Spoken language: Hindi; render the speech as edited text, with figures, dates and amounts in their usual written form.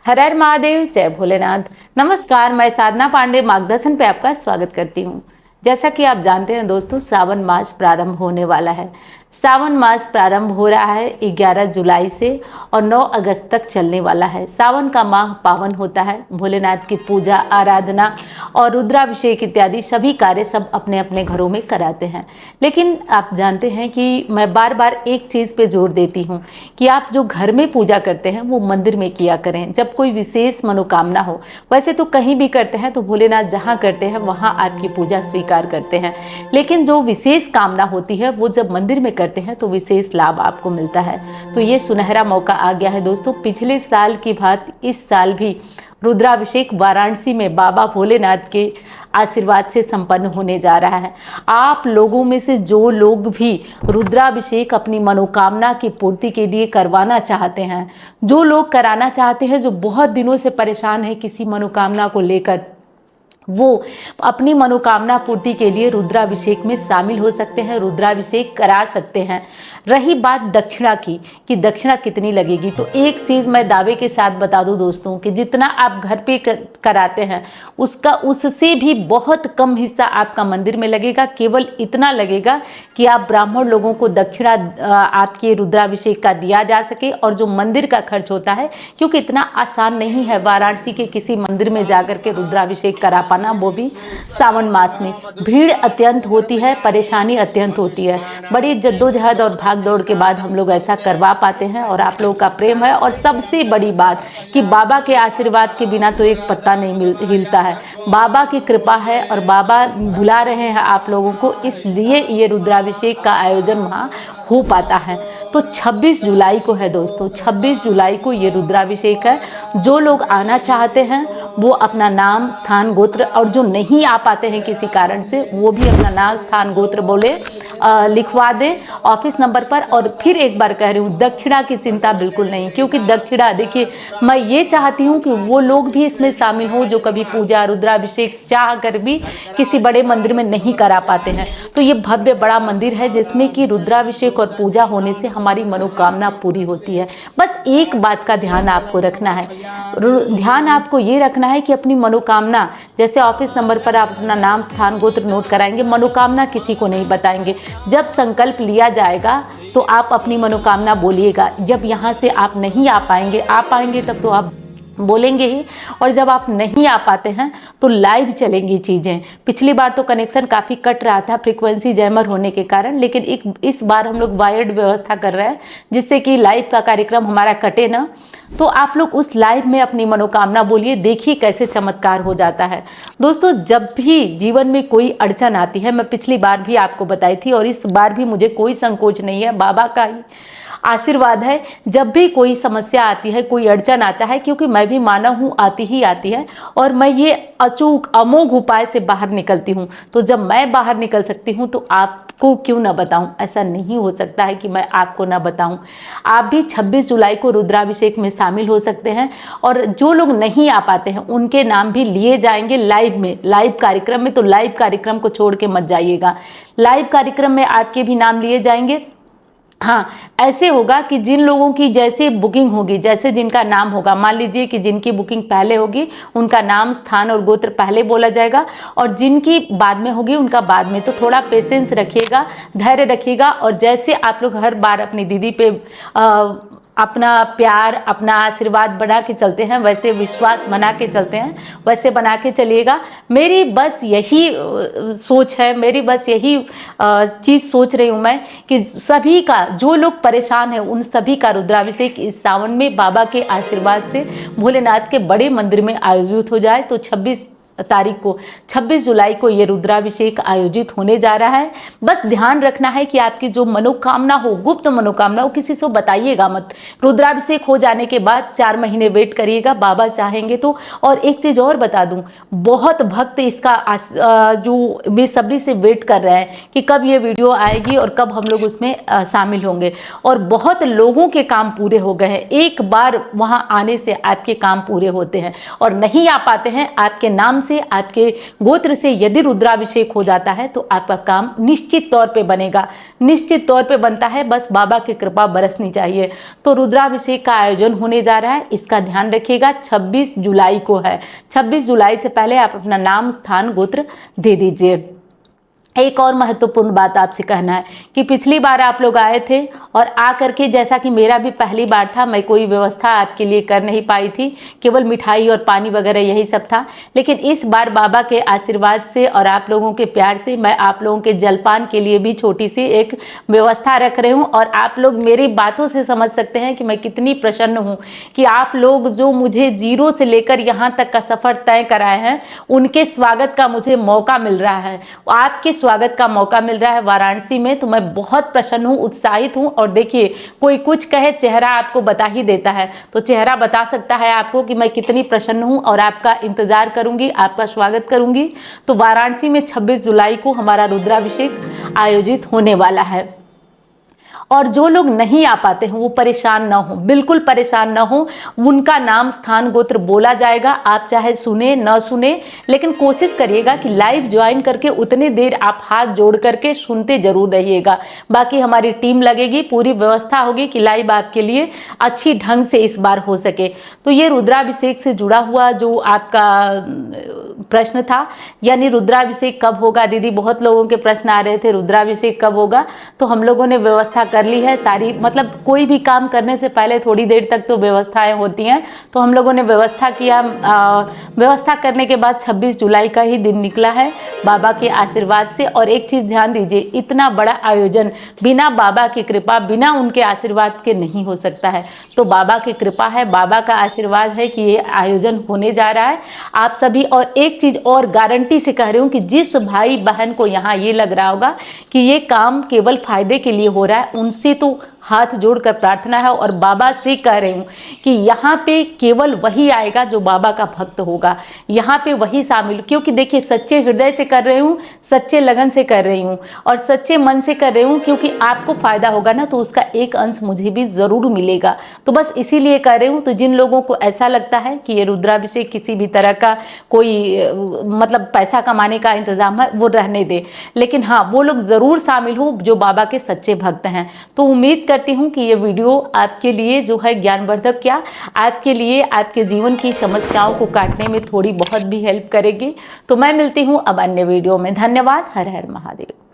हर हर महादेव, जय भोलेनाथ। नमस्कार, मैं साधना पांडे मार्गदर्शन पे आपका स्वागत करती हूँ। जैसा कि आप जानते हैं दोस्तों, सावन मास प्रारंभ होने वाला है। सावन मास प्रारंभ हो रहा है 11 जुलाई से और 9 अगस्त तक चलने वाला है। सावन का माह पावन होता है। भोलेनाथ की पूजा, आराधना और रुद्राभिषेक इत्यादि सभी कार्य सब अपने अपने घरों में कराते हैं। लेकिन आप जानते हैं कि मैं बार बार एक चीज़ पे जोर देती हूँ कि आप जो घर में पूजा करते हैं वो मंदिर में किया करें। जब कोई विशेष मनोकामना हो, वैसे तो कहीं भी करते हैं तो भोलेनाथ जहाँ करते हैं वहाँ आपकी पूजा स्वीकार करते हैं, लेकिन जो विशेष कामना होती है वो जब मंदिर में करते हैं तो विशेष लाभ आपको मिलता है। तो ये सुनहरा मौका आ गया है दोस्तों। पिछले साल की भांति इस साल भी रुद्राभिषेक वाराणसी में बाबा भोलेनाथ के आशीर्वाद से संपन्न होने जा रहा है। आप लोगों में से जो लोग भी रुद्राभिषेक अपनी मनोकामना की पूर्ति के लिए करवाना चाहते हैं, जो लोग कराना चाहते हैं, जो बहुत दिनों से परेशान है किसी मनोकामना को लेकर, वो अपनी मनोकामना पूर्ति के लिए रुद्राभिषेक में शामिल हो सकते हैं, रुद्राभिषेक करा सकते हैं। रही बात दक्षिणा की कि दक्षिणा कितनी लगेगी, तो एक चीज़ मैं दावे के साथ बता दूं दोस्तों कि जितना आप घर पे कराते हैं उससे भी बहुत कम हिस्सा आपका मंदिर में लगेगा। केवल इतना लगेगा कि आप ब्राह्मण लोगों को दक्षिणा आपके रुद्राभिषेक का दिया जा सके, और जो मंदिर का खर्च होता है, क्योंकि इतना आसान नहीं है वाराणसी के किसी मंदिर में जाकर के रुद्राभिषेक करा पाना, वो भी सावन मास में। भीड़ अत्यंत होती है, परेशानी अत्यंत होती है। बड़ी जद्दोजहद और भाग दौड़ के बाद हम लोग ऐसा करवा पाते हैं, और आप लोगों का प्रेम है। और सबसे बड़ी बात कि बाबा के आशीर्वाद के बिना तो एक पत्ता नहीं हिलता है। बाबा की कृपा है और बाबा बुला रहे हैं आप लोगों को, इसलिए ये रुद्राभिषेक का आयोजन वहाँ हो पाता है। तो 26 जुलाई को है दोस्तों, 26 जुलाई को ये रुद्राभिषेक है। जो लोग आना चाहते हैं वो अपना नाम, स्थान, गोत्र, और जो नहीं आ पाते हैं किसी कारण से, वो भी अपना नाम, स्थान, गोत्र बोले लिखवा दें ऑफिस नंबर पर। और फिर एक बार कह रही हूँ, दक्षिणा की चिंता बिल्कुल नहीं, क्योंकि दक्षिणा, देखिए, मैं ये चाहती हूँ कि वो लोग भी इसमें शामिल हो जो कभी पूजा रुद्राभिषेक चाह कर भी किसी बड़े मंदिर में नहीं करा पाते हैं। तो ये भव्य बड़ा मंदिर है जिसमें कि रुद्राभिषेक और पूजा होने से हमारी मनोकामना पूरी होती है। बस एक बात का ध्यान आपको रखना है, ध्यान आपको ये रखना है कि अपनी मनोकामना, जैसे ऑफिस नंबर पर आप अपना नाम, स्थान, गोत्र नोट कराएंगे, मनोकामना किसी को नहीं बताएंगे। जब संकल्प लिया जाएगा तो आप अपनी मनोकामना बोलिएगा। जब यहाँ से आप नहीं आ पाएंगे तब तो आप बोलेंगे ही, और जब आप नहीं आ पाते हैं तो लाइव चलेंगी चीज़ें। पिछली बार तो कनेक्शन काफ़ी कट रहा था फ्रीक्वेंसी जैमर होने के कारण, लेकिन इस बार हम लोग वायर्ड व्यवस्था कर रहे हैं जिससे कि लाइव का कार्यक्रम हमारा कटे ना। तो आप लोग उस लाइव में अपनी मनोकामना बोलिए, देखिए कैसे चमत्कार हो जाता है। दोस्तों, जब भी जीवन में कोई अड़चन आती है, मैं पिछली बार भी आपको बताई थी और इस बार भी मुझे कोई संकोच नहीं है, बाबा का ही आशीर्वाद है। जब भी कोई समस्या आती है, कोई अड़चन आता है, क्योंकि मैं भी मानव हूँ, आती ही आती है, और मैं ये अचूक अमोघ उपाय से बाहर निकलती हूँ। तो जब मैं बाहर निकल सकती हूँ तो आपको क्यों ना बताऊं? ऐसा नहीं हो सकता है कि मैं आपको ना बताऊं। आप भी 26 जुलाई को रुद्राभिषेक में शामिल हो सकते हैं, और जो लोग नहीं आ पाते हैं उनके नाम भी लिए जाएंगे लाइव में, लाइव कार्यक्रम में। तो लाइव कार्यक्रम को छोड़ के मत जाइएगा, लाइव कार्यक्रम में आपके भी नाम लिए जाएंगे। हाँ, ऐसे होगा कि जिन लोगों की जैसे बुकिंग होगी, जैसे जिनका नाम होगा, मान लीजिए कि जिनकी बुकिंग पहले होगी उनका नाम, स्थान और गोत्र पहले बोला जाएगा, और जिनकी बाद में होगी उनका बाद में। तो थोड़ा पेशेंस रखिएगा, धैर्य रखिएगा, और जैसे आप लोग हर बार अपनी दीदी पे अपना प्यार, अपना आशीर्वाद बना के चलते हैं, वैसे विश्वास बना के चलते हैं, वैसे बना के चलिएगा। मेरी बस यही सोच है, मेरी बस यही चीज़ सोच रही हूँ मैं कि सभी का, जो लोग परेशान हैं उन सभी का रुद्राभिषेक इस सावन में बाबा के आशीर्वाद से भोलेनाथ के बड़े मंदिर में आयोजित हो जाए। तो 26 जुलाई को ये रुद्राभिषेक आयोजित होने जा रहा है। बस ध्यान रखना है कि आपकी जो मनोकामना हो, गुप्त मनोकामना हो, किसी से बताइएगा मत। रुद्राभिषेक हो जाने के बाद 4 महीने वेट करिएगा, बाबा चाहेंगे तो। और एक चीज़ और बता दूं, बहुत भक्त इसका जो बेसब्री से वेट कर रहे हैं कि कब ये वीडियो आएगी और कब हम लोग उसमें शामिल होंगे, और बहुत लोगों के काम पूरे हो गए हैं। एक बार वहाँ आने से आपके काम पूरे होते हैं, और नहीं आ पाते हैं, आपके नाम, से, आपके गोत्र से यदि रुद्राभिषेक हो जाता है तो आपका काम निश्चित तौर पे बनेगा, निश्चित तौर पे बनता है, बस बाबा की कृपा बरसनी चाहिए। तो रुद्राभिषेक का आयोजन होने जा रहा है, इसका ध्यान रखिएगा। 26 जुलाई को है। 26 जुलाई से पहले आप अपना नाम, स्थान, गोत्र दे दीजिए। एक और महत्वपूर्ण बात आपसे कहना है कि पिछली बार आप लोग आए थे और आकर के, जैसा कि मेरा भी पहली बार था, मैं कोई व्यवस्था आपके लिए कर नहीं पाई थी, केवल मिठाई और पानी वगैरह यही सब था। लेकिन इस बार बाबा के आशीर्वाद से और आप लोगों के प्यार से मैं आप लोगों के जलपान के लिए भी छोटी सी एक व्यवस्था रख रही हूँ। और आप लोग मेरी बातों से समझ सकते हैं कि मैं कितनी प्रसन्न हूँ कि आप लोग जो मुझे जीरो से लेकर यहाँ तक का सफ़र तय कराए हैं, उनके स्वागत का मुझे मौका मिल रहा है, आपके स्वागत का मौका मिल रहा है वाराणसी में। तो मैं बहुत प्रसन्न हूँ, उत्साहित हूँ। और देखिए, कोई कुछ कहे, चेहरा आपको बता ही देता है। तो चेहरा बता सकता है आपको कि मैं कितनी प्रसन्न हूँ और आपका इंतजार करूंगी, आपका स्वागत करूंगी। तो वाराणसी में 26 जुलाई को हमारा रुद्राभिषेक आयोजित होने वाला है। और जो लोग नहीं आ पाते हैं वो परेशान ना हो, बिल्कुल परेशान ना हो। उनका नाम, स्थान, गोत्र बोला जाएगा। आप चाहे सुने ना सुने, लेकिन कोशिश करिएगा कि लाइव ज्वाइन करके उतने देर आप हाथ जोड़ करके सुनते जरूर रहिएगा। बाकी हमारी टीम लगेगी, पूरी व्यवस्था होगी कि लाइव आपके लिए अच्छी ढंग से इस बार हो सके। तो ये रुद्राभिषेक से जुड़ा हुआ जो आपका प्रश्न था, यानी रुद्राभिषेक कब होगा दीदी, बहुत लोगों के प्रश्न आ रहे थे रुद्राभिषेक कब होगा। तो हम लोगों ने व्यवस्था कर ली है सारी, मतलब कोई भी काम करने से पहले थोड़ी देर तक तो व्यवस्थाएं होती हैं। तो हम लोगों ने व्यवस्था किया, व्यवस्था करने के बाद 26 जुलाई का ही दिन निकला है बाबा के आशीर्वाद से। और एक चीज़ ध्यान दीजिए, इतना बड़ा आयोजन बिना बाबा की कृपा, बिना उनके आशीर्वाद के नहीं हो सकता है। तो बाबा की कृपा है, बाबा का आशीर्वाद है कि ये आयोजन होने जा रहा है। आप सभी, और एक चीज़ और गारंटी से कह रही हूँ कि जिस भाई बहन को यहाँ ये लग रहा होगा कि ये काम केवल फायदे के लिए हो रहा है, उनसे तो हाथ जोड़कर प्रार्थना है और बाबा से कह रही हूँ कि यहाँ पे केवल वही आएगा जो बाबा का भक्त होगा, यहाँ पे वही शामिल। क्योंकि देखिए, सच्चे हृदय से कर रही हूँ, सच्चे लगन से कर रही हूँ और सच्चे मन से कर रही हूँ, क्योंकि आपको फायदा होगा ना, तो उसका एक अंश मुझे भी ज़रूर मिलेगा। तो बस इसीलिए कर रही हूँ। तो जिन लोगों को ऐसा लगता है कि ये रुद्राभिषेक किसी भी तरह का कोई मतलब पैसा कमाने का इंतजाम है, वो रहने दे। लेकिन हाँ, वो लोग ज़रूर शामिल हो जो बाबा के सच्चे भक्त हैं। तो उम्मीद करती हूँ कि ये वीडियो आपके लिए जो है ज्ञानवर्धक, क्या आपके लिए आपके जीवन की समस्याओं को काटने में थोड़ी बहुत भी हेल्प करेगी। तो मैं मिलती हूँ अब अन्य वीडियो में। धन्यवाद। हर हर महादेव।